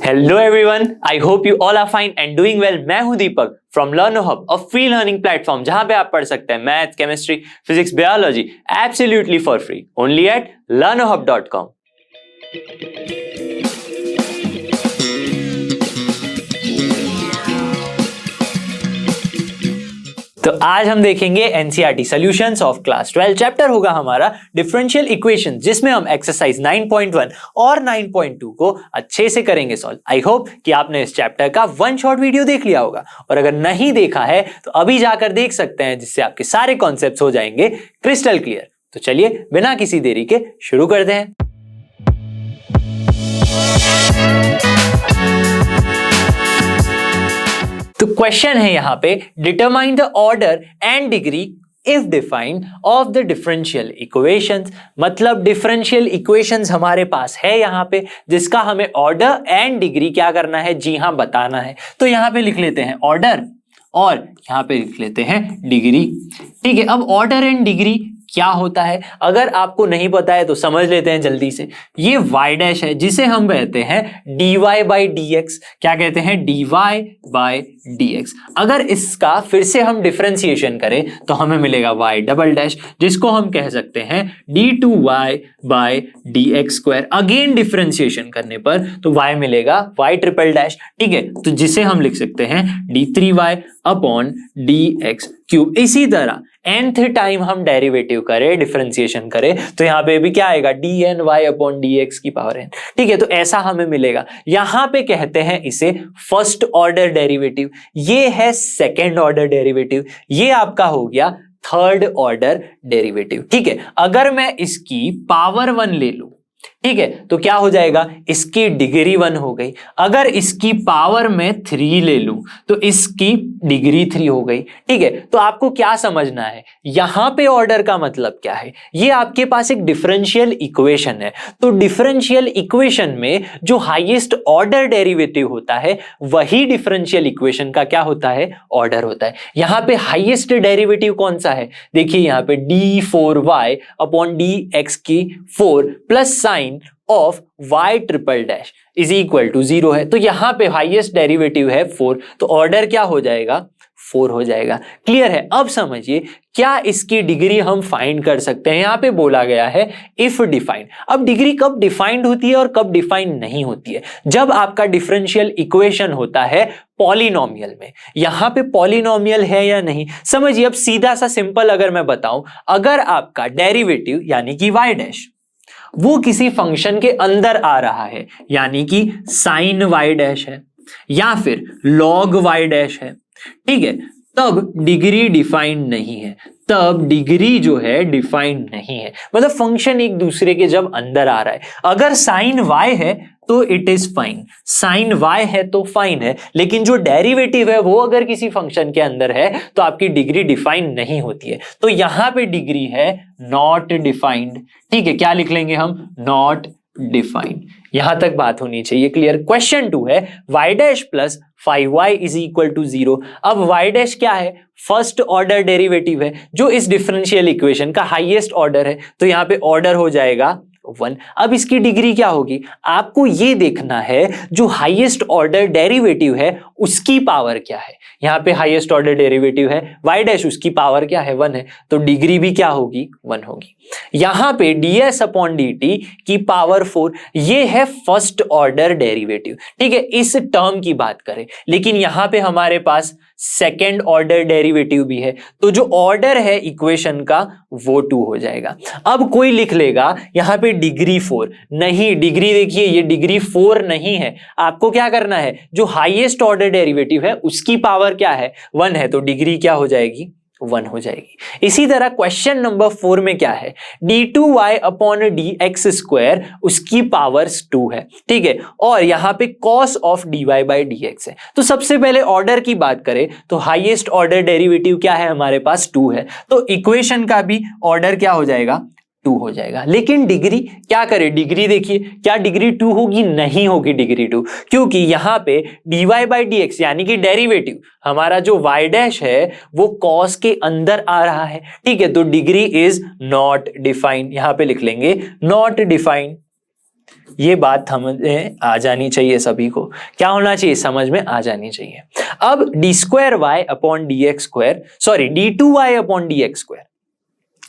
Hello everyone, I hope you all are fine and doing well. मैं हूं Deepak from Learno Hub, a free learning platform जहां पे आप पढ़ सकते हैं math, chemistry, physics, biology absolutely for free, only at learnohub.com। तो आज हम देखेंगे NCERT solutions of class 12। Chapter होगा हमारा डिफरेंशियल इक्वेशन, जिसमें हम एक्सरसाइज 9.1 और 9.2 को अच्छे से करेंगे सॉल्व। आई होप कि आपने इस चैप्टर का वन शॉट वीडियो देख लिया होगा, और अगर नहीं देखा है तो अभी जाकर देख सकते हैं, जिससे आपके सारे कॉन्सेप्ट्स हो जाएंगे क्रिस्टल क्लियर। तो चलिए बिना किसी देरी के शुरू करते हैं। तो क्वेश्चन है यहां पे, determine the order and degree if defined of the differential equations. मतलब डिफरेंशियल इक्वेशंस हमारे पास है यहां पे, जिसका हमें ऑर्डर एंड डिग्री क्या करना है, जी हां बताना है। तो यहां पे लिख लेते हैं ऑर्डर और यहां पे लिख लेते हैं डिग्री। ठीक है, अब ऑर्डर एंड डिग्री क्या होता है अगर आपको नहीं पता है तो समझ लेते हैं जल्दी से। ये y डैश है, जिसे हम कहते हैं dy बाई dx। क्या कहते हैं? dy by dx। अगर इसका फिर से हम डिफरेंशिएशन करें तो हमें मिलेगा y डबल डैश, जिसको हम कह सकते हैं d2y by dx square. Again differentiation करने पर तो y मिलेगा y ट्रिपल डैश। ठीक है, तो जिसे हम लिख सकते हैं d3y अपॉन dx क्यूब। इसी तरह nth टाइम हम डेरिवेटिव करें, डिफरेंशिएशन करें, तो यहां पे भी क्या आएगा, dny अपॉन dx की पावर n। ठीक है, तो ऐसा हमें मिलेगा। यहां पे कहते हैं इसे फर्स्ट ऑर्डर डेरिवेटिव, ये है सेकेंड ऑर्डर डेरिवेटिव, ये आपका हो गया थर्ड ऑर्डर डेरिवेटिव। ठीक है, अगर मैं इसकी पावर 1 ले लूं, ठीक है, तो क्या हो जाएगा, इसकी डिग्री 1 हो गई। अगर इसकी पावर में 3 ले लूं तो इसकी डिग्री 3 हो गई। ठीक है, तो आपको क्या समझना है, यहां पे ऑर्डर का मतलब क्या है। ये आपके पास एक डिफरेंशियल इक्वेशन है, तो डिफरेंशियल इक्वेशन में जो हाईएस्ट ऑर्डर डेरिवेटिव होता है वही डिफरेंशियल इक्वेशन का क्या होता है, ऑर्डर होता है। यहां पे हाईएस्ट डेरिवेटिव कौन सा है, देखिए यहां पे d4y अपॉन dx की 4 plus sine of y triple dash is equal to 0 है। तो यहां पे हाईएस्ट डेरिवेटिव है 4, तो ऑर्डर क्या हो जाएगा, 4 हो जाएगा। क्लियर है? अब समझिए क्या इसकी डिग्री हम फाइंड कर सकते हैं। यहां पे बोला गया है इफ डिफाइंड। अब डिग्री कब डिफाइंड होती है और कब डिफाइंड नहीं होती है, जब आपका डिफरेंशियल इक्वेशन होता है पॉलिनोमियल में। यहां पे पॉलिनोमियल है या नहीं समझिए। अब सीधा सा सिंपल अगर मैं बताऊं, अगर आपका डेरिवेटिव यानी कि y डैश वो किसी फंक्शन के अंदर आ रहा है, यानी कि साइन y डैश है या फिर log y डैश है, ठीक है, तब डिग्री डिफाइंड नहीं है। तब डिग्री जो है डिफाइंड नहीं है, मतलब फंक्शन एक दूसरे के जब अंदर आ रहा है। अगर साइन y है तो it is fine, sine y है तो फाइन है, लेकिन जो डेरिवेटिव है वो अगर किसी फंक्शन के अंदर है तो आपकी डिग्री डिफाइंड नहीं होती है। तो यहां पे डिग्री है नॉट डिफाइंड। ठीक है, क्या लिख लेंगे हम, नॉट डिफाइंड। यहां तक बात होनी चाहिए क्लियर। क्वेश्चन 2 है y dash plus 5y is equal to 0। अब y डैश क्या है, फर्स्ट ऑर्डर डेरिवेटिव है, जो इस डिफरेंशियल इक्वेशन का हाईएस्ट ऑर्डर है, तो यहां पे ऑर्डर हो जाएगा 1। अब इसकी डिग्री क्या होगी, आपको ये देखना है जो हाईएस्ट ऑर्डर डेरिवेटिव है उसकी पावर क्या है। यहां पे हाईएस्ट ऑर्डर डेरिवेटिव है y डैश, उसकी पावर क्या है, 1 है, तो डिग्री भी क्या होगी, 1 होगी। यहां पे ds अपॉन dt की पावर 4, ये है फर्स्ट ऑर्डर डेरिवेटिव। ठीक है, इस टर्म की बात करें, लेकिन यहां पे हमारे पास सेकेंड ऑर्डर डेरिवेटिव भी है, तो जो ऑर्डर है इक्वेशन का वो 2 हो जाएगा। अब कोई लिख लेगा यहां पे डिग्री 4, नहीं, डिग्री देखिए ये डिग्री 4 नहीं है। आपको क्या करना है, जो हाईएस्ट ऑर्डर डेरिवेटिव है उसकी पावर क्या है, 1 है, तो डिग्री क्या हो जाएगी, 1 हो जाएगी। इसी तरह क्वेश्चन नंबर 4 में क्या है, d2y अपॉन dx स्क्वायर, उसकी पावर 2 है। ठीक है, और यहां पे cos of dy by dx है। तो सबसे पहले ऑर्डर की बात करें तो हाईएस्ट ऑर्डर डेरिवेटिव क्या है, हमारे पास 2 है, तो इक्वेशन का भी ऑर्डर क्या हो जाएगा, 2 हो जाएगा। लेकिन डिग्री क्या करें, डिग्री देखिए, क्या डिग्री 2 होगी, नहीं होगी डिग्री 2, क्योंकि यहां पे dy बाई dx यानी कि डेरिवेटिव हमारा जो y डैश है वो cos के अंदर आ रहा है। ठीक है, तो डिग्री इज नॉट डिफाइंड, यहां पे लिख लेंगे नॉट डिफाइंड। ये बात समझ में आ जानी चाहिए सभी को। क्या होना चाहिए? समझ में आ जानी चाहिए। अब d² upon d2y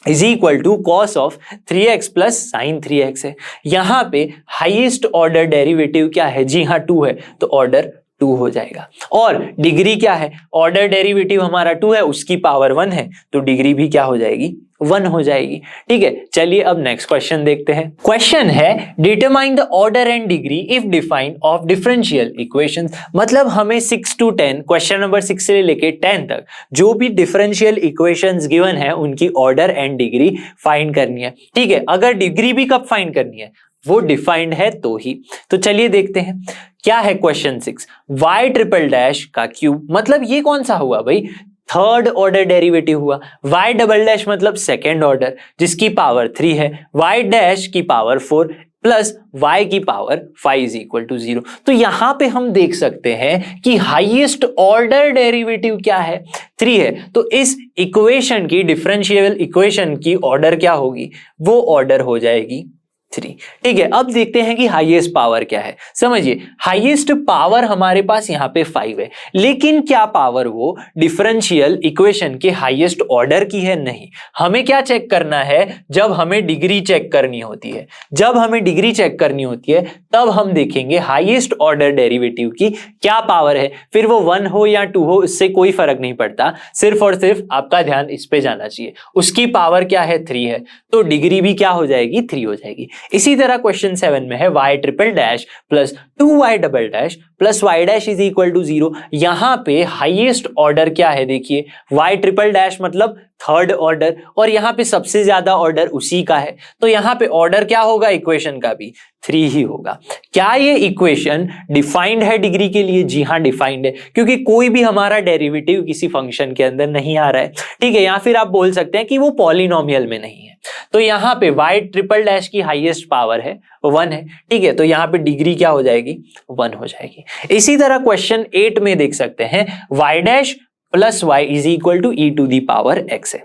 is equal to cos of 3x plus sine 3x है। यहां पे हाईएस्ट ऑर्डर डेरिवेटिव क्या है? जी हाँ 2 है, तो ऑर्डर 2 हो जाएगा। और डिग्री क्या है? ऑर्डर डेरिवेटिव हमारा 2 है, उसकी पावर 1 है, तो डिग्री भी क्या हो जाएगी? 1 हो जाएगी। ठीक है, चलिए अब नेक्स्ट क्वेश्चन देखते हैं। क्वेश्चन है determine the order and degree if define of differential equations. मतलब हमें 6 to 10, क्वेश्चन नंबर 6 से लेके 10 तक जो भी डिफरेंशियल इक्वेशंस गिवन है उनकी ऑर्डर एंड डिग्री फाइंड करनी है। ठीक है, अगर डिग्री भी कब फाइंड करनी है? वो डिफाइंड है तो ही। तो चलिए देखते हैं क्या है क्वेश्चन 6। y ट्रिपल डैश का क्यूब, मतलब ये कौन सा हुआ भाई? थर्ड ऑर्डर डेरिवेटिव हुआ। y डबल डैश मतलब सेकेंड ऑर्डर, जिसकी पावर 3 है, y डैश की पावर 4 प्लस y की पावर 5 इज इक्वल टू 0। तो यहां पे हम देख सकते हैं कि हाईएस्ट ऑर्डर डेरिवेटिव क्या है? 3 है। तो इस इक्वेशन की, डिफरेंशियल इक्वेशन की ऑर्डर क्या होगी? वो ऑर्डर हो जाएगी 3। ठीक है, अब देखते हैं कि हाईएस्ट पावर क्या है। समझिए, हाईएस्ट पावर हमारे पास यहाँ पे 5 है, लेकिन क्या पावर वो डिफरेंशियल इक्वेशन के हाईएस्ट ऑर्डर की है? नहीं। हमें क्या चेक करना है? जब हमें डिग्री चेक करनी होती है, जब हमें डिग्री चेक करनी होती है तब हम देखेंगे हाईएस्ट ऑर्डर डेरिवेटिव की क्या पावर है। फिर वो 1 हो या 2 हो, इससे कोई फर्क नहीं पड़ता, सिर्फ और सिर्फ आपका ध्यान इस पे जाना चाहिए। उसकी पावर क्या है? 3 है, तो डिग्री भी क्या हो जाएगी? 3 हो जाएगी। इसी तरह क्वेश्चन 7 में है y triple dash plus 2y double dash plus y dash is equal to 0। यहां पे हाईएस्ट ऑर्डर क्या है? देखिए, y ट्रिपल डैश मतलब थर्ड ऑर्डर, और यहां पे सबसे ज्यादा ऑर्डर उसी का है, तो यहां पे ऑर्डर क्या होगा? इक्वेशन का भी 3 ही होगा। क्या ये इक्वेशन डिफाइंड है डिग्री के लिए? जी हाँ डिफाइंड है, क्योंकि कोई भी हमारा डेरिवेटिव किसी फंक्शन के अंदर नहीं आ रहा है। ठीक है, या फिर आप बोल सकते हैं कि वो पॉलिनोमियल में नहीं है। तो यहाँ पे y ट्रिपल डैश की हाईएस्ट पावर है 1 है। ठीक है, तो यहाँ पे डिग्री क्या हो जाएगी? 1 हो जाएगी। इसी तरह क्वेश्चन 8 में देख सकते हैं y dash plus y is equal to e to the power x है।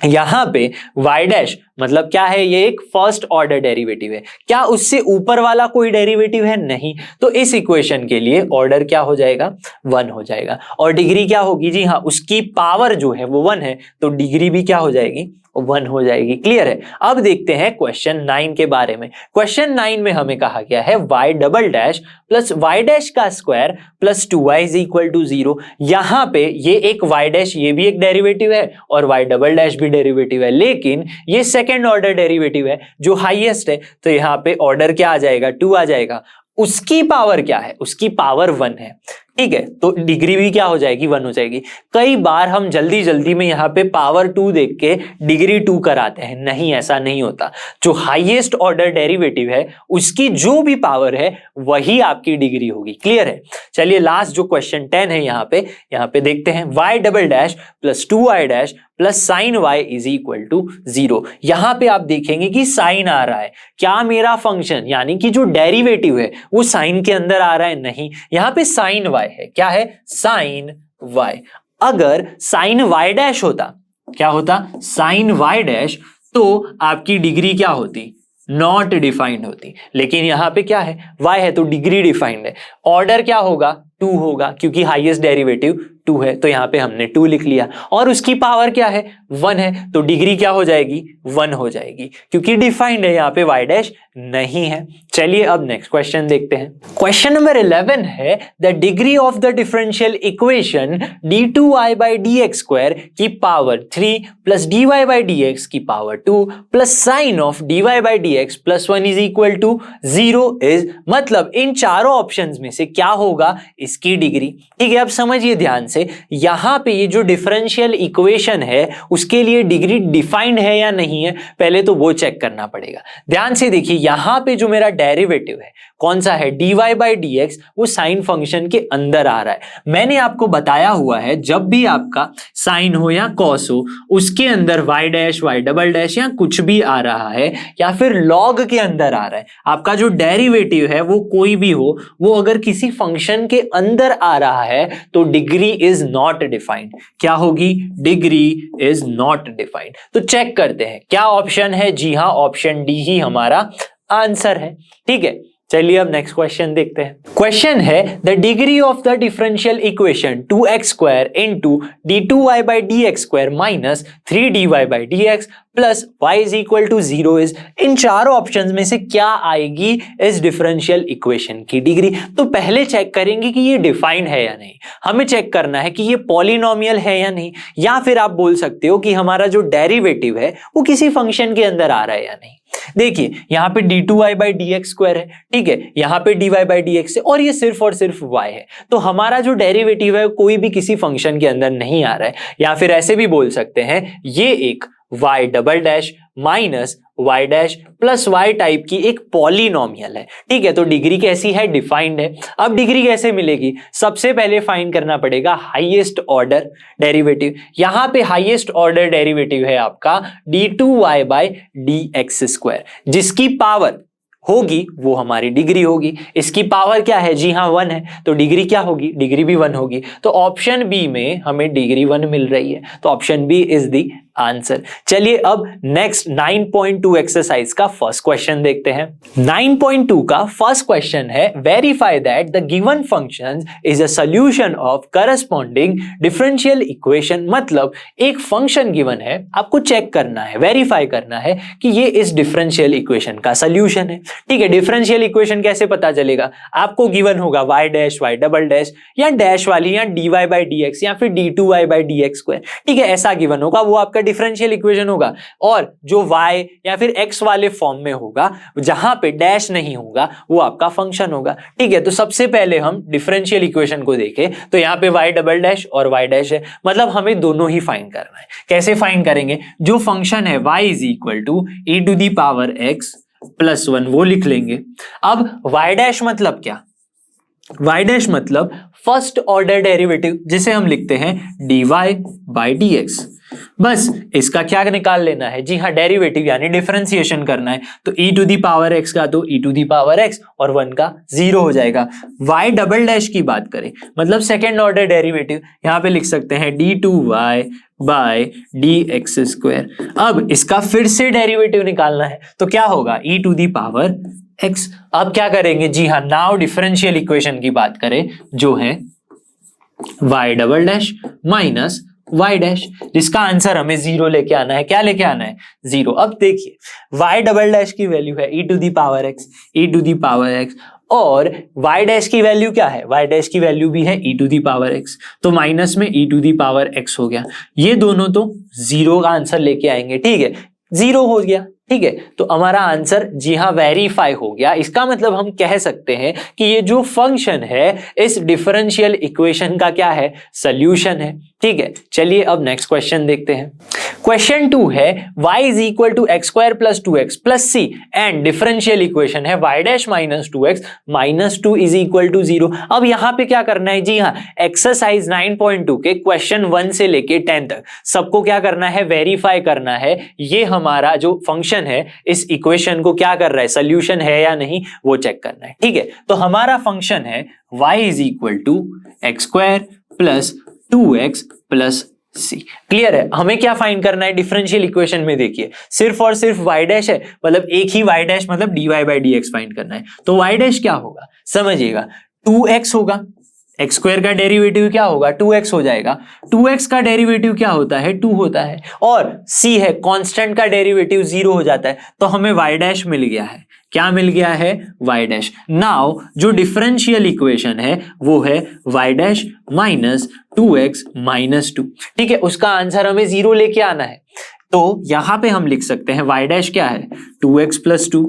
यहां पे y डैश मतलब क्या है? ये एक फर्स्ट ऑर्डर डेरिवेटिव है। क्या उससे ऊपर वाला कोई डेरिवेटिव है? नहीं। तो इस इक्वेशन के लिए ऑर्डर क्या हो जाएगा? 1 हो जाएगा। और डिग्री क्या होगी? जी हाँ, उसकी पावर जो है वो 1 है, तो डिग्री भी क्या हो जाएगी? 1 हो जाएगी। क्लियर है? अब देखते हैं क्वेश्चन 9 के बारे में। क्वेश्चन 9 में हमें कहा गया है y double dash plus y dash का square plus 2y is equal to 0। यहां पे ये एक y डैश, ये भी एक डेरिवेटिव है, और y डबल डैश भी डेरिवेटिव है, लेकिन ये सेकेंड ऑर्डर डेरिवेटिव है जो हाईएस्ट है, तो यहां पे ऑर्डर क्या आ जाएगा? 2 आ जाएगा। उसकी पावर क्या है? उसकी पावर 1 है। ठीक है, तो डिग्री भी क्या हो जाएगी? 1 हो जाएगी। कई बार हम जल्दी जल्दी में यहाँ पे पावर 2 देख के डिग्री 2 कराते हैं, नहीं, ऐसा नहीं होता। जो हाईएस्ट ऑर्डर डेरिवेटिव है उसकी जो भी पावर है वही आपकी डिग्री होगी। क्लियर है? चलिए लास्ट जो क्वेश्चन 10 है यहाँ पे देखते हैं। y double dash plus 2y dash plus sine y is equal to 0। यहां पे आप देखेंगे कि साइन आ रहा है। क्या मेरा फंक्शन यानी कि जो डेरिवेटिव है वो साइन के अंदर आ रहा है? नहीं, यहां पे साइन y है। क्या है? Sine y। अगर साइन y डैश होता, क्या होता? साइन y डैश, तो आपकी डिग्री क्या होती? नॉट डिफाइंड होती। लेकिन यहां पे क्या है? y है, तो डिग्री डिफाइंड है। ऑर्डर क्या होगा? 2 होगा, क्योंकि हाईएस्ट डेरिवेटिव 2 है, तो यहां पे हमने 2 लिख लिया। और उसकी पावर क्या है? 1 है, तो डिग्री क्या हो जाएगी? 1 हो जाएगी, क्योंकि डिफाइंड है, यहाँ पे y डैश नहीं है। चलिए अब नेक्स्ट क्वेश्चन देखते हैं। क्वेश्चन नंबर 11 है the degree of the differential equation d2y by dx square की power 3 plus dy by dx की power 2 plus sine of dy by dx plus 1 is equal to 0 is, मतलब इन चारों options में से क्या होगा इसकी डिग्री? ठीक है, अब समझिए ध्यान से, यहां पे ये जो डिफरेंशियल इक्वेशन है उसके लिए डिग्री डिफाइंड है या नहीं है, पहले तो वो चेक करना पड़ेगा। ध्यान से देखिए, यहां पे जो मेरा डेरिवेटिव है कौन सा है? dy बाई dx, वो साइन फंक्शन के अंदर आ रहा है। मैंने आपको बताया हुआ है जब भी आपका साइन हो या कॉस हो उसके अंदर y dash, y double dash या कुछ भी आ रहा है, या फिर लॉग के अंदर आ रहा है, आपका जो डेरिवेटिव है वो कोई भी हो, वो अगर किसी फंक्शन के अंदर आ रहा है तो डिग्री इज नॉट डिफाइंड। क्या होगी? Degree is not defined. तो चेक करते हैं क्या ऑप्शन है। जी हाँ, ऑप्शन डी ही हमारा आंसर है। ठीक है, चलिए अब नेक्स्ट क्वेश्चन देखते हैं। क्वेश्चन है the degree of the differential equation 2x square into d2y by d x square minus 3dy by d x plus y is equal to 0 is. इन चारों ऑप्शंस में से क्या आएगी इस डिफरेंशियल इक्वेशन की डिग्री? तो पहले चेक करेंगे कि ये डिफाइंड है या नहीं। हमें चेक करना है कि ये पॉलिनोमियल है या नहीं, या फिर आप बोल सकते हो कि हमारा जो डेरिवेटिव है वो किसी फंक्शन के अंदर आ रहा है या नहीं। देखिए यहाँ पे d2y by d x square है, ठीक है, यहाँ पे dy बाई डी एक्स है, और ये सिर्फ और सिर्फ y है। तो हमारा जो डेरिवेटिव है कोई भी किसी फंक्शन के अंदर नहीं आ रहा है, या फिर ऐसे भी बोल सकते हैं ये एक y double dash minus y dash plus y type की एक पॉलिनोमियल है। ठीक है, तो डिग्री कैसी है? डिफाइंड है। अब डिग्री कैसे मिलेगी? सबसे पहले फाइंड करना पड़ेगा हाईएस्ट ऑर्डर डेरिवेटिव। यहां पे हाईएस्ट ऑर्डर डेरिवेटिव है आपका d2y by d x square, जिसकी पावर होगी वो हमारी डिग्री होगी। इसकी पावर क्या है? जी हाँ 1 है, तो डिग्री क्या होगी? डिग्री भी 1 होगी। तो ऑप्शन बी में हमें डिग्री 1 मिल रही है, तो option B is the answer. चलिए अब नेक्स्ट 9.2 एक्सरसाइज का फर्स्ट क्वेश्चन देखते हैं। 9.2 का फर्स्ट क्वेश्चन है verify that the given function is a solution of corresponding differential equation. मतलब एक फंक्शन गिवन है, आपको चेक करना है, वेरीफाई करना है कि ये इस डिफरेंशियल इक्वेशन का सॉल्यूशन है। ठीक है, डिफरेंशियल इक्वेशन कैसे पता चलेगा? आपको गिवन होगा y dash y double dash या डैश वाली, या dy बाई डी एक्स या फिर d2y by d x square. ठीक है, ऐसा गिवन होगा, वो आपका डिफरेंशियल इक्वेशन होगा। और जो y या फिर x वाले फॉर्म में होगा, जहां पे डैश नहीं होगा, वो आपका फंक्शन होगा। ठीक है, तो सबसे पहले हम डिफरेंशियल इक्वेशन को देखें तो यहाँ पे y डबल डैश और y डैश है, मतलब हमें दोनों ही फाइंड करना है। कैसे फाइंड करेंगे? जो फंक्शन है y is equal to e to the power x plus 1 वो लिख लेंगे। अब y डैश मतलब क्या? y डैश मतलब फर्स्ट ऑर्डर डेरिवेटिव, जिसे हम लिखते हैं dy बाई डी एक्स। बस इसका क्या निकाल लेना है? जी हाँ, डेरिवेटिव यानी डिफरेंशिएशन करना है। तो e to the power x का तो e to the power x और 1 का 0 हो जाएगा। y डबल डैश की बात करें मतलब सेकेंड ऑर्डर डेरिवेटिव, यहाँ पे लिख सकते हैं d2y bye D x square. अब इसका फिर से डेरिवेटिव निकालना है, तो क्या होगा? e to the power x। अब क्या करेंगे? जी हाँ, नाउ डिफरेंशियल इक्वेशन की बात करें जो है y double dash minus y dash, जिसका आंसर हमें 0 लेके आना है। क्या लेके आना है? 0। अब देखिए y डबल डैश की वैल्यू है e to the power x, e to the power x, और y डैश की वैल्यू क्या है? y डैश की वैल्यू भी है e to the power x, तो माइनस में e to the power x हो गया। ये दोनों तो 0 का आंसर लेके आएंगे। ठीक है, 0 हो गया। ठीक है, तो हमारा आंसर जी हाँ वेरीफाई हो गया। इसका मतलब हम कह सकते हैं कि ये जो फंक्शन है इस डिफरेंशियल इक्वेशन का क्या है? सॉल्यूशन है। ठीक है, चलिए अब नेक्स्ट क्वेश्चन देखते हैं। क्वेश्चन 2 है y is equal to x square plus 2x plus c and differential equation है y dash minus 2x minus 2 is equal to 0। अब यहाँ पे क्या करना है? जी हाँ, एक्सरसाइज 9.2 के क्वेश्चन 1 से लेके 10 तक सबको क्या करना है? वेरीफाई करना है ये हमारा जो फंक्शन है इस इक्वेशन को क्या कर रहा है? सोल्यूशन है या नहीं, वो चेक करना है। ठीक है, तो हमारा फंक्शन है y is equal to x square plus 2x plus c. Clear है? हमें क्या फाइंड करना है डिफरेंशियल इक्वेशन में? देखिए सिर्फ और सिर्फ y डैश है, मतलब एक ही y डैश मतलब dy by d x find करना है। तो y डैश क्या होगा? समझिएगा, 2x होगा, एक्स स्क्वायर का डेरिवेटिव क्या होगा? 2x हो जाएगा। 2x का डेरिवेटिव क्या होता है? 2 होता है, और c है कांस्टेंट का डेरिवेटिव 0 हो जाता है, तो हमें y डैश मिल गया है। क्या मिल गया है? y dash. नाउ जो डिफरेंशियल इक्वेशन है वो है y dash minus 2x minus 2। ठीक है, उसका आंसर हमें 0 लेके आना है। तो यहां पे हम लिख सकते हैं y डैश क्या है? 2x plus 2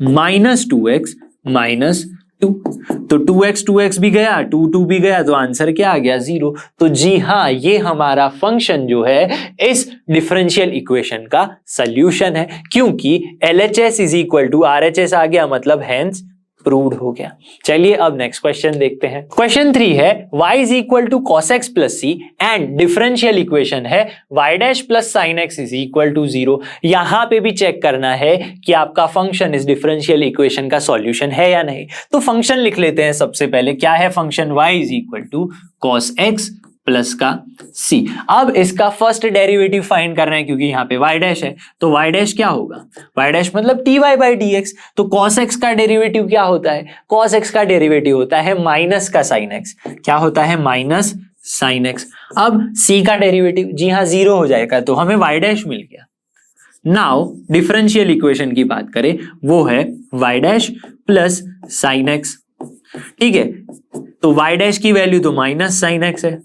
minus 2x minus 2। तो 2x भी गया, 2 भी गया, तो आंसर क्या आ गया? 0। तो जी हाँ, ये हमारा फंक्शन जो है इस डिफरेंशियल इक्वेशन का सॉल्यूशन है, क्योंकि LHS is equal to RHS आ गया, मतलब हेंस प्रूव्ड हो गया। चलिए अब नेक्स्ट क्वेश्चन देखते हैं। क्वेश्चन 3 है y is equal to cos x plus c and differential equation है y dash plus sine x is equal to 0। यहां पे भी चेक करना है कि आपका फंक्शन इस डिफरेंशियल इक्वेशन का सॉल्यूशन है या नहीं। तो फंक्शन लिख लेते हैं सबसे पहले। क्या है function? y is equal to cos x plus का c। अब इसका फर्स्ट डेरिवेटिव फाइंड करना है क्योंकि यहाँ पे y डैश है, तो y डैश क्या होगा, y डैश मतलब dy बाई dx। तो cos x का डेरिवेटिव क्या होता है, cos x का डेरिवेटिव होता है माइनस का sin x। क्या होता है, माइनस sin x। अब c का डेरिवेटिव जी हाँ 0 हो जाएगा, तो हमें y डैश मिल गया। नाउ डिफरेंशियल इक्वेशन की बात करें, वो है y dash plus sin x। ठीक है, तो y डैश की वैल्यू तो माइनस साइन एक्स है,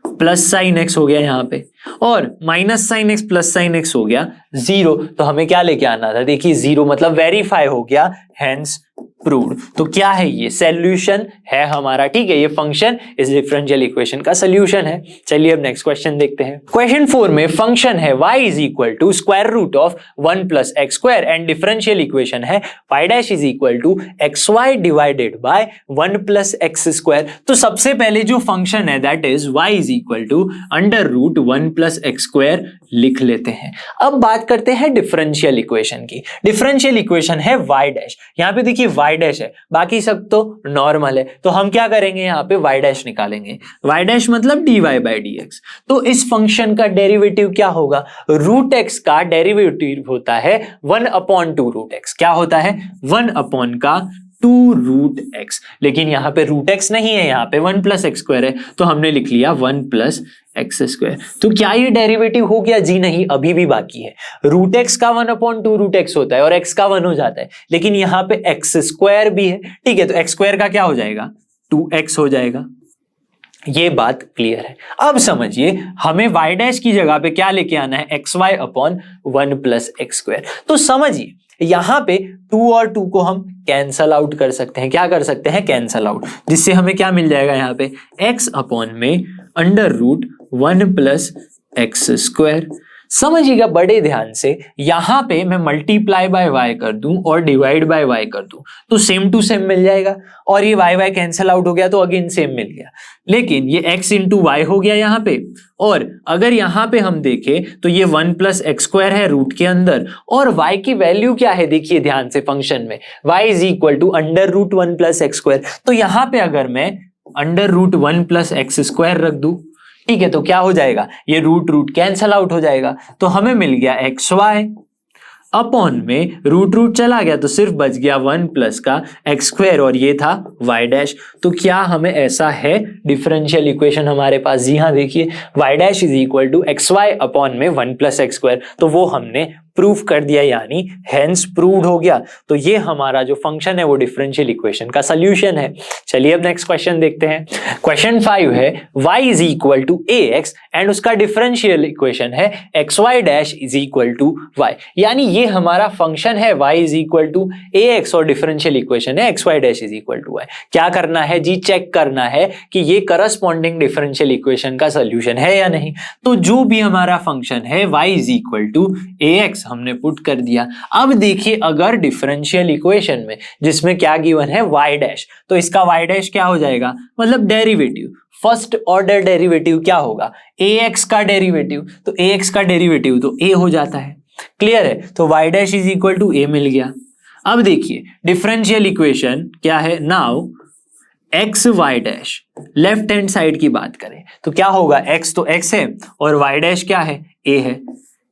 प्लस साइन एक्स हो गया यहाँ पे, और minus sine x plus sine x हो गया 0। तो हमें क्या लेके आना था, देखिए 0 मतलब वेरीफाई हो गया, हेंस प्रूव्ड। तो क्या है ये, सॉल्यूशन है हमारा। ठीक है, ये फंक्शन इस डिफरेंशियल इक्वेशन का सॉल्यूशन है। चलिए अब नेक्स्ट क्वेश्चन देखते हैं। क्वेश्चन 4 में फंक्शन है y is equal to square root of 1 plus x square and differential equation है y dash is equal to x y divided by 1 plus x square. तो सबसे पहले जो फंक्शन है that is y is equal to under root 1 plus x square लिख लेते हैं। अब बात करते हैं डिफरेंशियल इक्वेशन की। डिफरेंशियल इक्वेशन है y डैश, यहाँ पे देखिए y डैश है, बाकी सब तो नॉर्मल है, तो हम क्या करेंगे, यहाँ पे y डैश निकालेंगे। y डैश मतलब dy बाई dx। तो इस फंक्शन का डेरिवेटिव क्या होगा, रूट x का डेरिवेटिव होता है 1 अपॉन 2 रूट x। क्या होता है, 1 अपॉन का 2 रूट x। लेकिन यहाँ पे रूट x नहीं है, यहाँ पे 1 प्लस एक्स स्क्वायर है, तो हमने लिख लिया 1 प्लस एक्स स्क्वायर। तो क्या ये डेरिवेटिव हो गया, जी नहीं, अभी भी बाकी है। रूट x का 1 अपॉन 2 रूट x होता है और x का 1 हो जाता है, लेकिन यहाँ पे एक्स स्क्वायर भी है। ठीक है, तो एक्स स्क्वायर का क्या हो जाएगा, 2x हो जाएगा। ये बात क्लियर है। अब समझिए हमें y डैश की जगह पे क्या लेके आना है, x y upon 1 plus x square. तो समझिए यहां पे 2 और 2 को हम कैंसल आउट कर सकते हैं। क्या कर सकते हैं, कैंसल आउट, जिससे हमें क्या मिल जाएगा, यहाँ पे x अपॉन में under root 1 plus x square. समझिएगा बड़े ध्यान से, यहां पे मैं मल्टीप्लाई बाय y कर दूं और डिवाइड बाय y कर दूं तो सेम टू सेम मिल जाएगा, और ये y कैंसल आउट हो गया तो अगेन सेम मिल गया। लेकिन ये x इंटू वाई हो गया यहाँ पे, और अगर यहाँ पे हम देखें तो ये 1 प्लस एक्स स्क्वायर है रूट के अंदर, और y की वैल्यू क्या है, देखिए ध्यान से फंक्शन में y is equal to under root 1 plus x square. तो यहाँ पे अगर मैं under root 1 plus x square रख दूं, ठीक है, तो क्या हो जाएगा, ये रूट रूट कैंसल आउट हो जाएगा, तो हमें मिल गया एक्स वाई अपॉन में रूट रूट चला गया तो सिर्फ बच गया 1 प्लस का एक्स स्क्वायर, और ये था y डैश। तो क्या हमें ऐसा है डिफरेंशियल इक्वेशन हमारे पास, जी हाँ, देखिए y dash is equal to x y upon में 1 प्लस एक्स स्क्वायर, तो वो हमने प्रूफ कर दिया, यानी हेंस प्रूव्ड हो गया। तो ये हमारा जो फंक्शन है वो डिफरेंशियल इक्वेशन का सॉल्यूशन है। चलिए अब नेक्स्ट क्वेश्चन देखते हैं। क्वेश्चन 5 है y is equal to ax and उसका डिफरेंशियल इक्वेशन है x y dash is equal to y। यानी ये हमारा फंक्शन है y is equal to ax और डिफरेंशियल इक्वेशन है x y dash is equal to y। क्या करना है जी, चेक करना है कि ये करस्पॉन्डिंग डिफरेंशियल इक्वेशन का सॉल्यूशन है या नहीं। तो जो भी हमारा फंक्शन है y is equal to ax हमने पुट कर दिया। अब देखिए अगर डिफरेंशियल इक्वेशन में जिसमें क्या गिवन है y डैश, तो इसका y डैश क्या हो जाएगा, मतलब डेरिवेटिव, फर्स्ट ऑर्डर डेरिवेटिव क्या होगा, ax का डेरिवेटिव, तो ax का डेरिवेटिव तो a हो जाता है। क्लियर है, तो y dash is equal to a मिल गया। अब देखिए डिफरेंशियल इक्वेशन क्या है, now x y dash, left hand side की बात करें तो क्या होगा, x तो x है और y डैश क्या है, a है,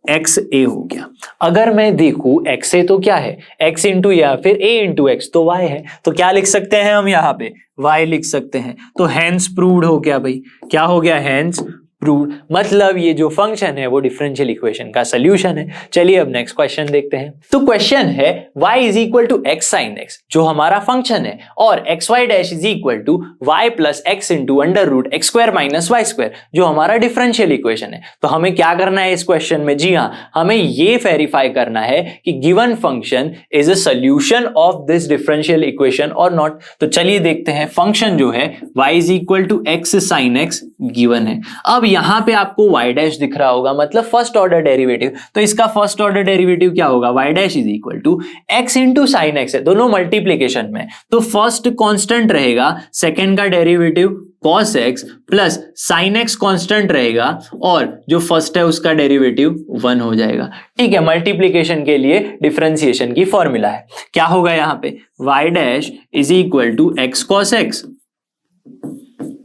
एक्स ए हो गया। अगर मैं देखूं एक्स ए तो क्या है, एक्स इंटू या फिर ए इंटू एक्स तो वाई है, तो क्या लिख सकते हैं हम यहाँ पे, वाई लिख सकते हैं। तो हेंस प्रूव्ड हो गया भाई, क्या हो गया, हेंस प्रूव्ड, मतलब ये जो फंक्शन है वो डिफरेंशियल इक्वेशन का सॉल्यूशन है। चलिए अब नेक्स्ट क्वेश्चन देखते हैं। तो क्वेश्चन है y is equal to x sine x जो हमारा फंक्शन है, और x y dash is equal to y plus x into under root x square minus y square जो हमारा डिफरेंशियल इक्वेशन है। तो हमें क्या करना है इस क्वेश्चन में, जी हाँ, हमें ये वेरीफाई करना है कि given function is a solution of this differential equation और नॉट। तो चलिए देखते हैं, फंक्शन जो है y is equal to x sine x given है। अब यहां पे आपको y डैश दिख रहा होगा, मतलब फर्स्ट ऑर्डर डेरिवेटिव, तो इसका फर्स्ट ऑर्डर डेरिवेटिव क्या होगा, y dash is equal to x into sine x है, दोनों मल्टीप्लीकेशन में, तो फर्स्ट कांस्टेंट रहेगा, सेकंड का derivative cos x plus sin x constant रहेगा, और जो फर्स्ट है उसका डेरिवेटिव 1 हो जाएगा। ठीक है, मल्टीप्लीकेशन के लिए डिफरेंशिएशन की फॉर्मूला है, क्या होगा यहाँ पे, y dash is equal to x cos x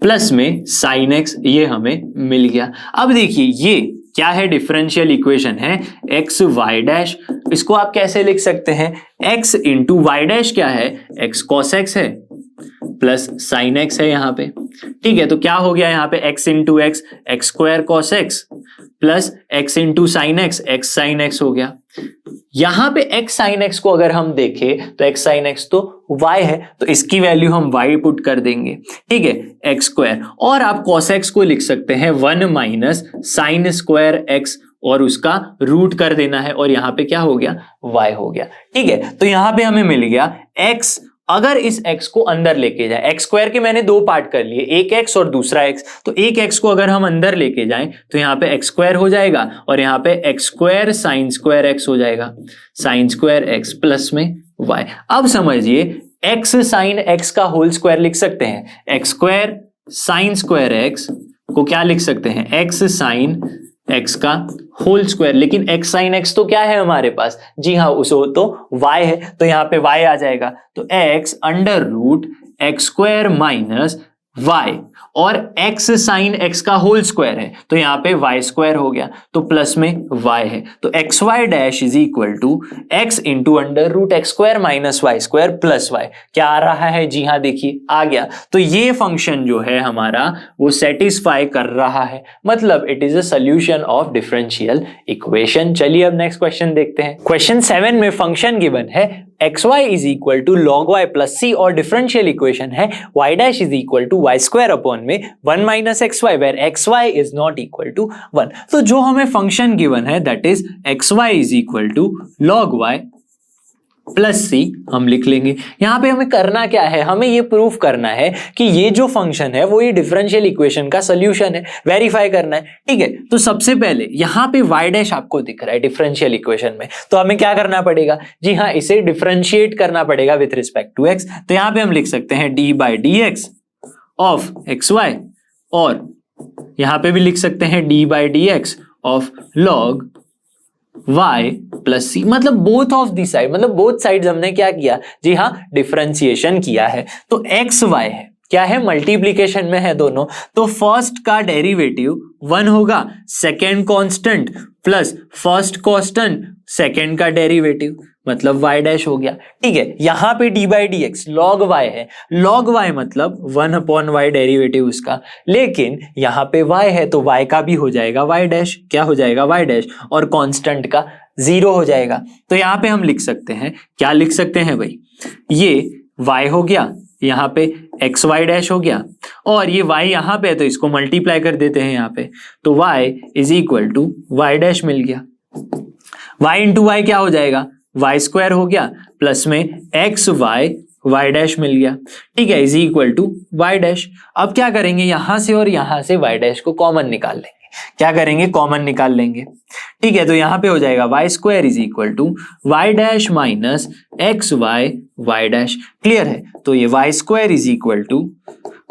plus में साइन एक्स, ये हमें मिल गया। अब देखिए ये क्या है, डिफरेंशियल इक्वेशन है एक्स वाई डैश। इसको आप कैसे लिख सकते हैं, एक्स इंटू वाई डैश क्या है, एक्स कॉस एक्स है प्लस साइन एक्स है यहाँ पे। ठीक है, तो क्या हो गया यहाँ पे, x into x, x square cos x plus x into sine x sine x हो गया। यहां पे x साइन x को अगर हम देखें तो x साइन x तो y है, तो इसकी वैल्यू हम y पुट कर देंगे। ठीक है, एक्स स्क्वायर, और आप cos x को लिख सकते हैं 1 माइनस साइन स्क्वायर x, और उसका रूट कर देना है, और यहां पे क्या हो गया, y हो गया। ठीक है, तो यहां पे हमें मिल गया x, अगर इस x को अंदर लेके जाए, x स्क्वायर के मैंने दो पार्ट कर लिए, एक x और दूसरा x, तो एक x को अगर हम अंदर लेके जाएं तो यहाँ पे x स्क्वायर हो जाएगा, और यहाँ पे x square sine square x हो जाएगा, साइन स्क्वायर x प्लस में y। अब समझिए x साइन x का होल स्क्वायर लिख सकते हैं, x square sine square x को क्या लिख सकते हैं, x साइन x का होल स्क्वायर। लेकिन x साइन x तो क्या है हमारे पास, जी हाँ उस तो y है, तो यहाँ पे y आ जाएगा, तो x under root x square minus y, और x साइन x का होल स्क्वायर है तो यहाँ पे y स्क्वायर हो गया, तो प्लस में y है, तो x y dash is equal to x into under root x square minus y square plus y। क्या आ रहा है, जी हाँ देखिए आ गया। तो ये फंक्शन जो है हमारा वो सेटिस्फाई कर रहा है, मतलब it is a solution of differential equation. चलिए अब नेक्स्ट क्वेश्चन देखते हैं। क्वेश्चन 7 में फंक्शन गिवन है xy is equal to log y plus c, और डिफरेंशियल इक्वेशन है y dash is equal to y square upon में 1 minus xy, where xy is not equal to 1। तो जो हमें फंक्शन गिवन है that is xy is equal to log y plus सी हम लिख लेंगे। यहां पे हमें करना क्या है, हमें ये प्रूफ करना है कि ये जो फंक्शन है वो ये डिफरेंशियल इक्वेशन का सोल्यूशन है, वेरीफाई करना है। ठीक है, तो सबसे पहले यहां पे y डैश आपको दिख रहा है डिफरेंशियल इक्वेशन में, तो हमें क्या करना पड़ेगा, जी हाँ इसे डिफरेंशिएट करना पड़ेगा विथ रिस्पेक्ट टू x। तो यहां पे हम लिख सकते हैं d by d x of x y, और यहां पे भी लिख सकते हैं d by d x of log y plus c, मतलब बोथ ऑफ दी साइड, मतलब बोथ साइड्स हमने क्या किया, जी हाँ डिफरेंशिएशन किया है। तो एक्स वाई है, क्या है, मल्टीप्लीकेशन में है दोनों, तो फर्स्ट का डेरिवेटिव 1 होगा, second constant plus first constant second का डेरिवेटिव, मतलब y डैश हो गया। ठीक है, यहां पे D by d x log y है, लॉग y मतलब 1 अपॉन y डेरिवेटिव उसका, लेकिन यहां पे y है तो y का भी हो जाएगा y डैश, क्या हो जाएगा y डैश, और कांस्टेंट का 0 हो जाएगा। तो यहां पे हम लिख सकते हैं, क्या लिख सकते हैं भाई, ये y हो गया, यहाँ पे एक्स वाई डैश हो गया, और ये y यहाँ पे है तो इसको मल्टीप्लाई कर देते हैं यहाँ पे, तो y is equal to y dash मिल गया। y इंटू वाई क्या हो जाएगा, वाई स्क्वायर हो गया, प्लस में एक्स वाई वाई डैश मिल गया। ठीक है, is equal to y dash. अब क्या करेंगे, यहां से और यहां से वाई डैश को कॉमन निकाल लेंगे, क्या करेंगे, कॉमन निकाल लेंगे। ठीक है, तो यहां पे हो जाएगा y square is equal to y dash minus x y y dash. Clear है, तो ये y square is equal to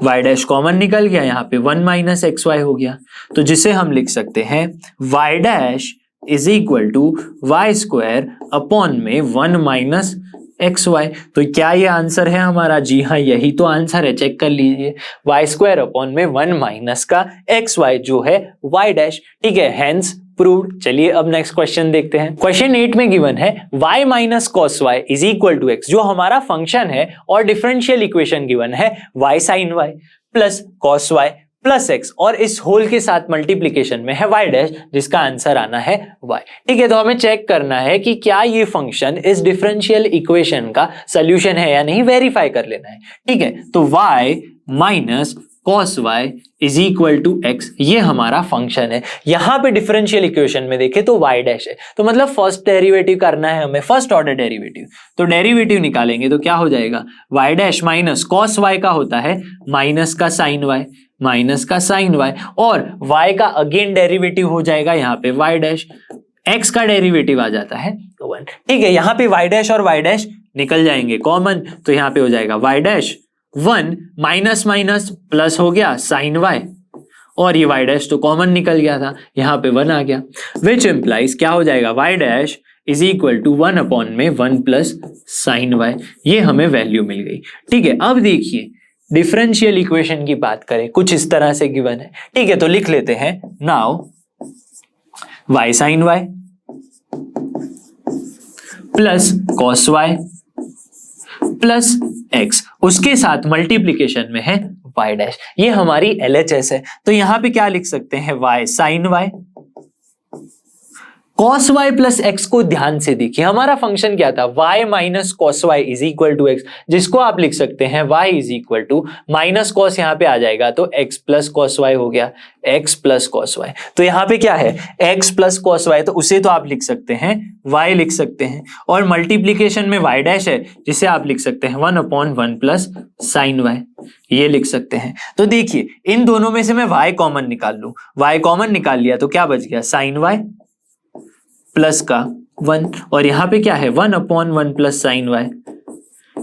y dash common निकल गया, यहाँ पे 1 माइनस एक्स वाई हो गया, तो जिसे हम लिख सकते हैं y dash is equal to y square upon में 1 माइनस एक्स वाई। तो क्या ये आंसर है हमारा, जी हाँ यही तो आंसर है, चेक कर लीजिए, वाई स्क्वायर अपॉन में 1 माइनस का एक्स वाई जो है वाई डैश। ठीक है, हेंस प्रूव्ड। चलिए अब नेक्स्ट क्वेश्चन देखते हैं। क्वेश्चन 8 में गिवन है y minus cos y is equal to x, जो हमारा फंक्शन है, और डिफरेंशियल इक्वेशन गिवन है y sine y plus cos y plus x, और इस होल के साथ मल्टीप्लीकेशन में है y डैश, जिसका आंसर आना है y। ठीक है, तो हमें चेक करना है कि क्या ये फंक्शन इस डिफरेंशियल इक्वेशन का सोल्यूशन है या नहीं, वेरीफाई कर लेना है। ठीक है, तो y minus cos y is equal to x, ये हमारा फंक्शन है। यहां पे डिफरेंशियल इक्वेशन में देखें तो y डैश है, तो मतलब फर्स्ट डेरिवेटिव करना है हमें, फर्स्ट ऑर्डर डेरिवेटिव, तो डेरिवेटिव निकालेंगे तो क्या हो जाएगा, y dash minus cos y का होता है माइनस का साइन y, माइनस का साइन y, और y का अगेन डेरिवेटिव हो जाएगा यहाँ पे y डैश, x का डेरिवेटिव आ जाता है 1। ठीक है, यहाँ पे y डैश और y डैश निकल जाएंगे कॉमन, तो यहाँ पे हो जाएगा y dash 1 minus minus plus हो गया साइन y, और ये y डैश तो कॉमन निकल गया था, यहाँ पे 1 आ गया, विच इम्प्लाइज क्या हो जाएगा, y dash is equal to 1 upon में 1 प्लस साइन y, ये हमें वैल्यू मिल गई। ठीक है, अब देखिए डिफरेंशियल इक्वेशन की बात करें, कुछ इस तरह से गिवन है, ठीक है, तो लिख लेते हैं now y sin y plus cos y plus x, उसके साथ मल्टीप्लीकेशन में है y डैश, ये हमारी LHS है। तो यहां पे क्या लिख सकते हैं, y sin y cos y plus x को ध्यान से देखिए, हमारा फंक्शन क्या था, y minus cos y is equal to x, जिसको आप लिख सकते हैं y is equal to minus cos यहाँ पे आ जाएगा तो x प्लस cos y हो गया, x प्लस cos y। तो यहाँ पे क्या है, x प्लस cos y, तो उसे तो आप लिख सकते हैं y लिख सकते हैं, और मल्टीप्लीकेशन में y डैश है जिसे आप लिख सकते हैं 1/1 प्लस साइन y, ये लिख सकते हैं। तो देखिए इन दोनों में से मैं y कॉमन निकाल लूं, y कॉमन निकाल लिया तो क्या बच गया, साइन y प्लस का 1, और यहां पे क्या है 1/1 प्लस साइन y,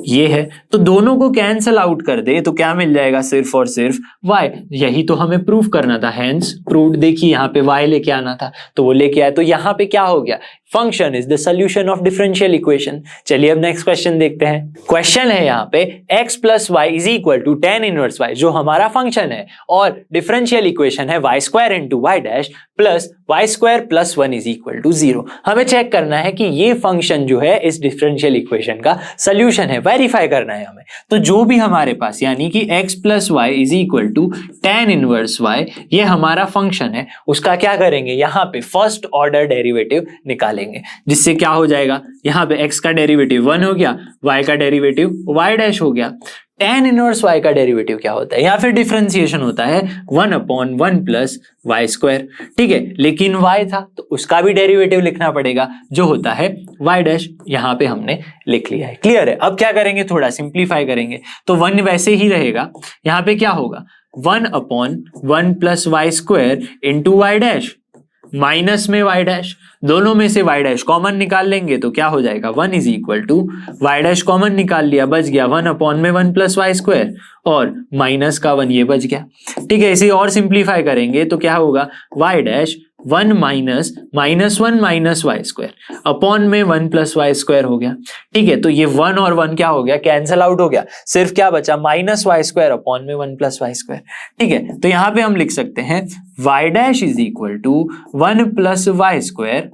ये है। तो दोनों को कैंसल आउट कर दे तो क्या मिल जाएगा, सिर्फ और सिर्फ y, यही तो हमें प्रूफ करना था, हेंस प्रूव्ड। देखिए यहाँ पे y लेके आना था तो वो लेके आया, तो यहाँ पे क्या हो गया, function is the solution of differential equation. चलिए अब नेक्स्ट क्वेश्चन देखते हैं। क्वेश्चन है यहाँ पे x plus y is equal to tan inverse y, जो हमारा फंक्शन है, और डिफरेंशियल इक्वेशन है y square into y dash plus y square plus 1 is equal to 0। हमें चेक करना है कि ये फंक्शन जो है इस डिफरेंशियल इक्वेशन का सोल्यूशन है, वेरीफाई करना है हमें। तो जो भी हमारे पास यानी कि x plus y is equal to tan inverse y, ये हमारा फंक्शन है, उसका क्या करेंगे, यहाँ पे फर्स्ट ऑर्डर डेरिवेटिव निकालेंगे, जिससे क्या हो जाएगा, यहाँ पे x का डेरिवेटिव 1 हो गया, y का डेरिवेटिव y डैश हो गया। tan इनवर्स y का डेरिवेटिव क्या होता है, या फिर डिफरेंशिएशन होता है 1/1 प्लस वाई स्क्वायर, ठीक है, लेकिन y था तो उसका भी डेरिवेटिव लिखना पड़ेगा जो होता है y डैश, यहाँ पे हमने लिख लिया है। क्लियर है। अब क्या करेंगे, थोड़ा सिंप्लीफाई करेंगे तो 1 वैसे ही रहेगा, यहाँ पे क्या होगा 1/1 plus y square into y dash minus में y डैश, दोनों में से y डैश कॉमन निकाल लेंगे तो क्या हो जाएगा 1 is equal to y dash common निकाल लिया, बच गया 1/1 प्लस वाई स्क्वायर और माइनस का 1 ये बच गया, ठीक है। इसे और सिंप्लीफाई करेंगे तो क्या होगा y dash 1 minus -1 minus y square upon में 1 प्लस वाई स्क्वायर हो गया, ठीक है। तो ये 1 और 1 क्या हो गया, कैंसल आउट हो गया, सिर्फ क्या बचा माइनस वाई स्क्वायर अपॉन में 1 प्लस वाई स्क्वायर, ठीक है। तो यहाँ पे हम लिख सकते हैं y dash is equal to 1 plus y square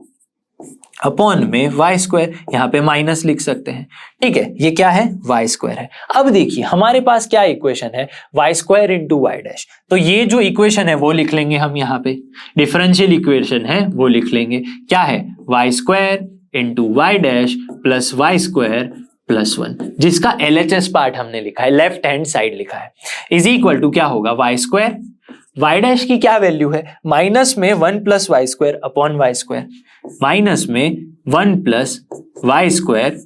upon में वाई स्क्वायर, यहाँ पे माइनस लिख सकते हैं, ठीक है। ये क्या है, वाई स्क्वायर है। अब देखिए हमारे पास क्या इक्वेशन है, y square into y dash, तो ये जो इक्वेशन है वो लिख लेंगे हम, यहाँ पे डिफरेंशियल इक्वेशन है वो लिख लेंगे, क्या है y square into y dash plus y square plus 1, जिसका LHS पार्ट हमने लिखा है, लेफ्ट हैंड साइड लिखा है, इज इक्वल टू क्या होगा वाई स्क्वायर, वाई डैश की क्या वैल्यू है, माइनस में 1 plus y square upon y square, minus में 1 प्लस वाई स्क्वायर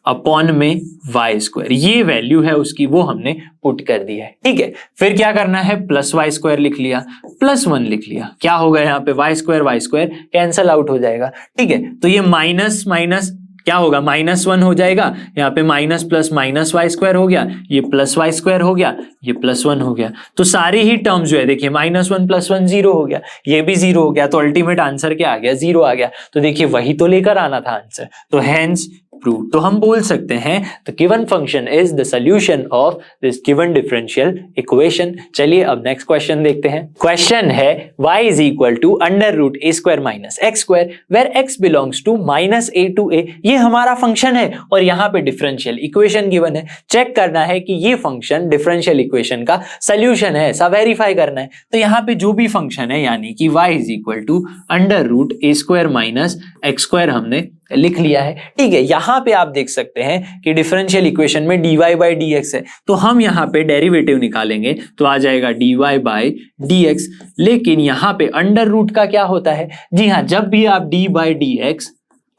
अपॉन में वाई स्क्वायर, ये वैल्यू है उसकी, वो हमने पुट कर दी है, ठीक है। फिर क्या करना है, प्लस वाई स्क्वायर लिख लिया, प्लस 1 लिख लिया, क्या होगा यहाँ पे वाई स्क्वायर कैंसल आउट हो जाएगा, ठीक है। तो ये माइनस माइनस क्या होगा, -1 हो जाएगा, यहाँ पे minus plus minus y square हो गया, ये प्लस वाई स्क्वायर हो गया, ये प्लस 1 हो गया। तो सारी ही टर्म्स जो है देखिए -1 प्लस 1 0 हो गया, ये भी 0 हो गया, तो अल्टीमेट आंसर क्या आ गया, 0 आ गया। तो देखिए वही तो लेकर आना था आंसर, तो हेंस प्रूव। तो हम बोल सकते हैं the given function is the solution of this given differential equation. चलिए अब नेक्स्ट क्वेश्चन देखते हैं। क्वेश्चन है y is equal to √a² minus x square where x belongs to -a to a। ये हमारा फंक्शन है और यहाँ पे डिफरेंशियल इक्वेशन गिवन है, चेक करना है कि ये फंक्शन डिफरेंशियल इक्वेशन का सोल्यूशन है, ऐसा वेरीफाई करना है। तो यहाँ पे जो भी फंक्शन है यानी कि y is equal to √a² minus x square हमने लिख लिया है, ठीक है। यहां पे आप देख सकते हैं कि डिफरेंशियल इक्वेशन में dy बाई dx है, तो हम यहाँ पे डेरिवेटिव निकालेंगे तो आ जाएगा dy बाई dx, लेकिन यहाँ पे अंडर रूट का क्या होता है, जी हाँ, जब भी आप d बाई dx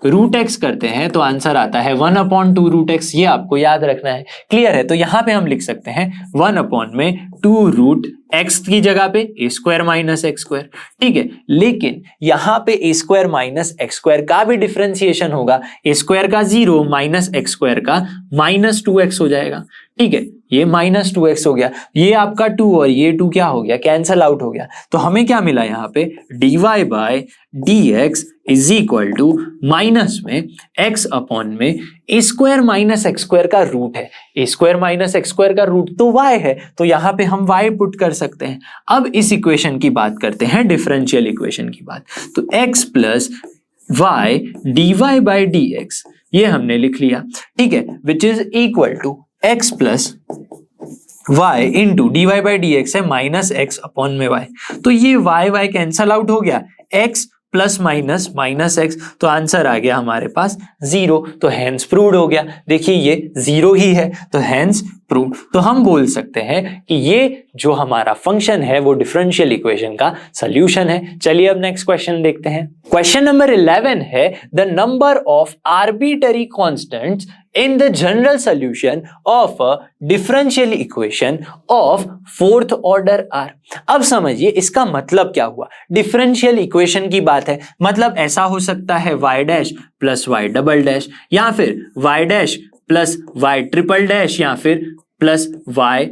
√x करते हैं तो आंसर आता है 1/2 √x, ये आपको याद रखना है। क्लियर है। तो यहाँ पे हम लिख सकते हैं 1/2 √x की जगह पे a² माइनस x स्क्वायर, ठीक है। लेकिन यहाँ पे a² माइनस x स्क्वायर का भी डिफरेंशिएशन होगा, a² का 0 माइनस x स्क्वायर का -2x हो जाएगा, ठीक है, ये -2x हो गया, ये आपका 2 और ये 2 क्या हो गया, कैंसल आउट हो गया। तो हमें क्या मिला यहाँ पे, dy by dx is equal to minus में x अपॉन में a square minus x square का रूट है, a square minus x square का रूट तो y है, तो यहाँ पे हम y पुट कर सकते हैं। अब इस इक्वेशन की बात करते हैं, डिफरेंशियल इक्वेशन की बात। तो x plus y dy by dx ये हमने लिख लिया, ठीक है, which is equal to x plus y into d y by d x है माइनस एक्स अपॉन में y। तो ये y कैंसल आउट हो गया, x plus minus minus x, तो आंसर आ गया हमारे पास 0। तो हैंस प्रूव्ड हो गया, देखिए ये 0 ही है, तो हैंस प्रूव्ड। तो हम बोल सकते हैं कि ये जो हमारा फंक्शन है वो डिफरेंशियल इक्वेशन का सॉल्यूशन है। चलिए अब नेक्स्ट क्वेश्चन देखते हैं। क्वेश्चन नंबर 11 है the number of arbitrary constants in the general solution of a differential equation of fourth order R। अब समझिए इसका मतलब क्या हुआ, डिफरेंशियल इक्वेशन की बात है, मतलब ऐसा हो सकता है y dash plus y double dash, या फिर y dash plus y triple dash, या फिर प्लस y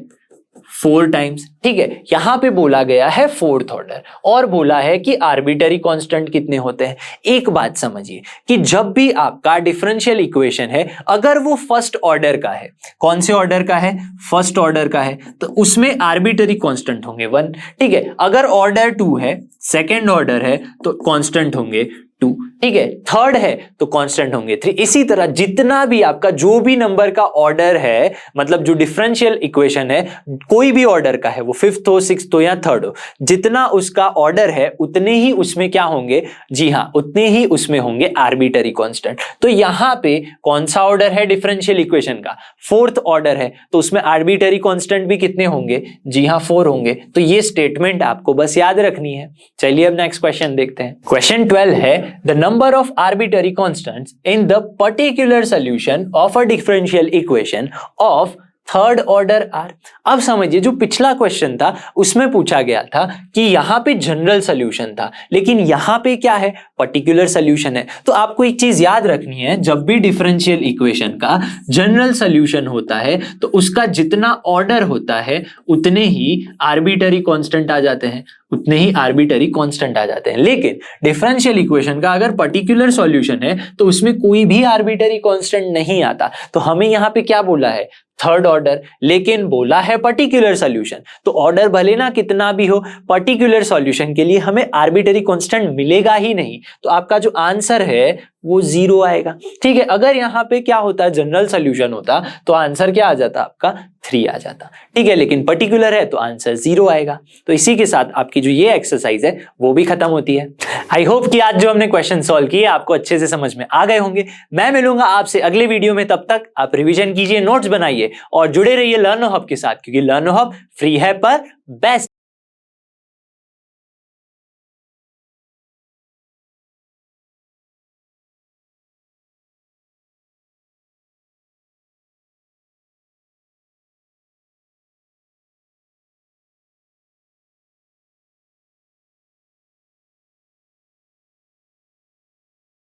4 टाइम्स, ठीक है। यहां पे बोला गया है फोर्थ ऑर्डर और बोला है कि आर्बिटरी कांस्टेंट कितने होते हैं। एक बात समझिए कि जब भी आपका डिफरेंशियल इक्वेशन है, अगर वो फर्स्ट ऑर्डर का है, कौन से ऑर्डर का है, फर्स्ट ऑर्डर का है, तो उसमें आर्बिटरी कांस्टेंट होंगे 1, ठीक है। अगर ऑर्डर 2 है, सेकेंड ऑर्डर है, तो कांस्टेंट होंगे 2, ठीक है। थर्ड है तो कांस्टेंट होंगे 3। इसी तरह जितना भी आपका जो भी नंबर का ऑर्डर है, मतलब जो डिफरेंशियल इक्वेशन है कोई भी ऑर्डर का है, वो 5th हो, 6th हो या 3rd हो, जितना उसका ऑर्डर है उतने ही उसमें क्या होंगे, जी हाँ, उतने ही उसमें होंगे आर्बिटरी कांस्टेंट। तो यहां पे कौन सा ऑर्डर है डिफरेंशियल इक्वेशन का, फोर्थ ऑर्डर है, तो उसमें आर्बिटरी कांस्टेंट भी कितने होंगे, जी हाँ 4 होंगे। तो ये स्टेटमेंट आपको बस याद रखनी है। चलिए अब नेक्स्ट क्वेश्चन देखते हैं। क्वेश्चन 12 है the number of arbitrary constants in the particular solution of a differential equation of third order are. अब समझिए जो पिछला क्वेश्चन था उसमें पूछा गया था कि यहां पे जनरल सॉल्यूशन था, लेकिन यहां पे क्या है, पर्टिकुलर सॉल्यूशन है। तो आपको एक चीज याद रखनी है, जब भी डिफरेंशियल इक्वेशन का जनरल सॉल्यूशन होता है तो उसका जितना ऑर्डर होता है उतने ही आर्बिटरी कांस्टेंट आ जाते हैं, उतने ही आर्बिटरी कांस्टेंट आ जाते हैं। लेकिन डिफरेंशियल इक्वेशन का अगर पर्टिकुलर सॉल्यूशन है तो उसमें कोई भी आर्बिटरी कांस्टेंट नहीं आता। तो हमें यहां पे क्या बोला है, थर्ड ऑर्डर, लेकिन बोला है पर्टिकुलर सॉल्यूशन। तो ऑर्डर भले ना कितना भी हो, पर्टिकुलर सॉल्यूशन के लिए हमें आर्बिटरी कांस्टेंट मिलेगा ही नहीं। तो आपका जो आंसर है वो 0 आएगा, ठीक है। अगर यहाँ पे क्या होता है, जनरल सॉल्यूशन होता तो आंसर क्या आ जाता, आपका 3 आ जाता, ठीक है। लेकिन पर्टिकुलर है तो आंसर 0 आएगा। तो इसी के साथ आपकी जो ये एक्सरसाइज है वो भी खत्म होती है। आई होप कि आज जो हमने क्वेश्चन सॉल्व किए आपको अच्छे से समझ में आ गए होंगे। मैं मिलूंगा आपसे अगले वीडियो में, तब तक आप रिवीजन कीजिए, नोट्स बनाइए और जुड़े रहिए लर्नो हब के साथ, क्योंकि लर्नो हब फ्री है पर बेस्ट।